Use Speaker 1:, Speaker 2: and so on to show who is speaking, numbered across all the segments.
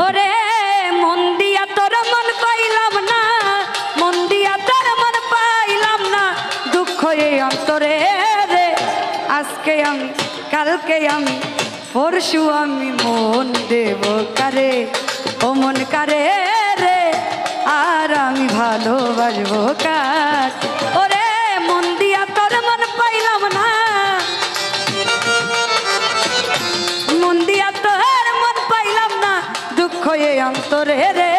Speaker 1: ওরে মন দিয়া তোর মন পাইলাম না, মন দিয়া তোর মন পাইলাম না, দুঃখ এই অন্তরে রে। আজকে আমি কালকে আমি পরশু আমি মন দেব কারে, ও মন কারে রে, আর আমি ভালোবাসবো কার। ওরে মন দিয়া তোর মন পাইলাম না, মন দিয়া তোর মন পাইলাম না, দুঃখ এই অন্তরে রে।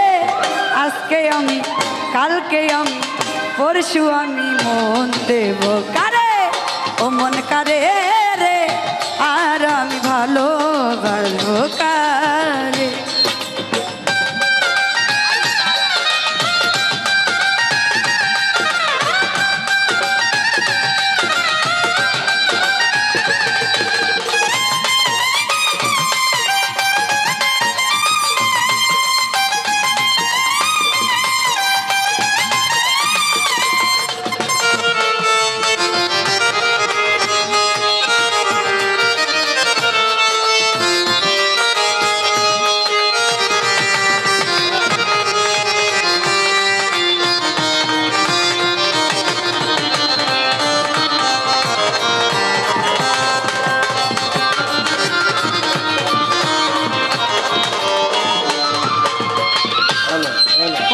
Speaker 1: আজকে আমি কালকে আমি পরশু আমি মন দেব কারে, ও মন কারে রে, আর আমি ভালোবাসবো কারে।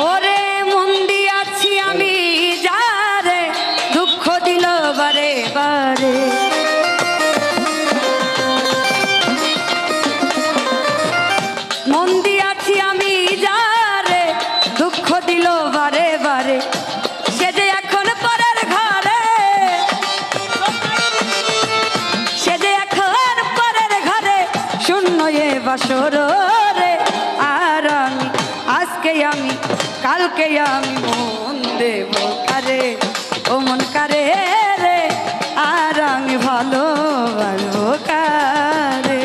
Speaker 1: ওরে মন দিয়াছি আমি যারে, দুঃখ দিল বারে বারে। মন দিয়াছি আমি যারে, দুঃখ দিল বারে বারে, সে যে এখন পরের ঘরে, সে যে এখন পরের ঘরে, শূন্য এ বাসর রে। আর আমি আজকে আমি কালকে আমি মন দেব কারে, ও মন কারে রে, আর আমি ভালোবাসবো কারে।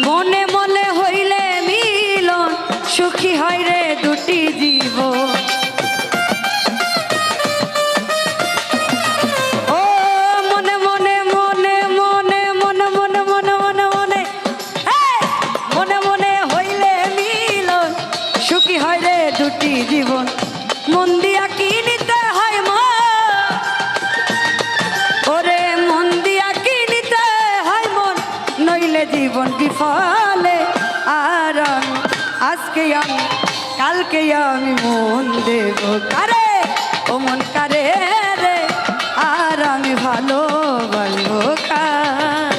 Speaker 1: মনে মনে হইলে মিলন, সুখী হয় রে দুটি জীবন। ও মনে মনে মনে মনে মনে মনে মনে মনে মনে মনে মনে হইলে মিলন, সুখী হয় রে দুটি জীবন। মন দিয়া কি নিতে হয় মন, ওরে মন দিয়া কি নিতে হয় মন, নইলে জীবন বিফলে। আর আমি আজকে আমি কালকে আমি মন দেব কারে, ও মন কারে রে, আর আমি ভালোবাসবো কার।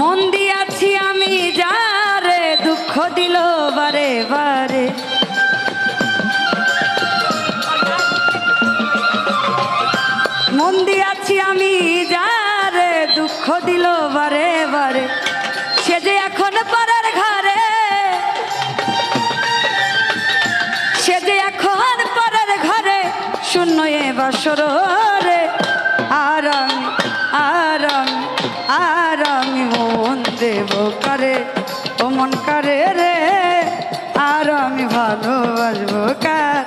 Speaker 1: মন দিয়াছি আমি যারে, দুঃখ দিল বারে বারে। মন দিয়াছি আমি যারে, দুঃখ দিল বারে বারে, সে যে এখন পরের ঘরে, সে যে এখন পরের ঘরে, শূন্য এ বাসর রে। আর আমি আর আমি আর আমি মন দেব কারে, ও মন কারে রে, আর আমি ভালোবাসবো কার।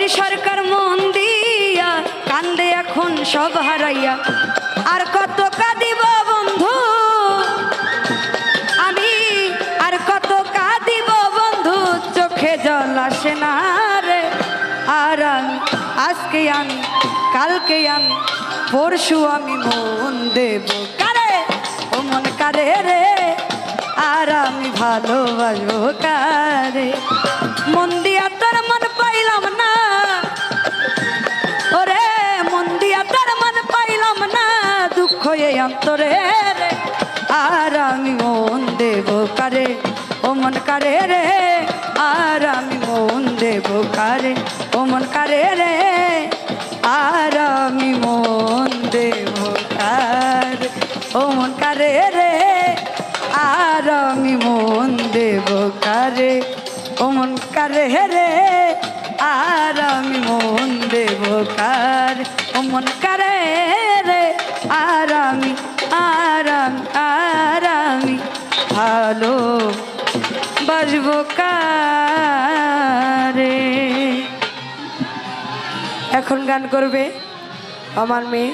Speaker 1: ফকির সরকার মন দিয়া কান্দে এখন সব হারাইয়া আর কত কাঁদিব বন্ধু আমি আর কত কাঁদিব বন্ধু চোখে জল আসে না রে আর আমি আজকে আমি কালকে আমি পরশু আমি মন দেব কারে ও মন কারে রে আর আমি ভালোবাসবো কারে মন দিয়া তোর মন পাইলাম না ওরে মন দিয়া তোর মন পাইলাম না দুঃখ এই অন্তরে রে আর আমি মন দেব কারে ও মন কারে রে আর আমি মন দেব কারে ও মন কারে রে আর আমি মন দেব কারে ও মন কারে রে আর আমি মন দেব কারে ও মন কারে রে আর আমি মন দেব কারে ও মন কারে রে আর আমি ভালো বাসবো কারে। এখন গান করবে আমার মেয়ে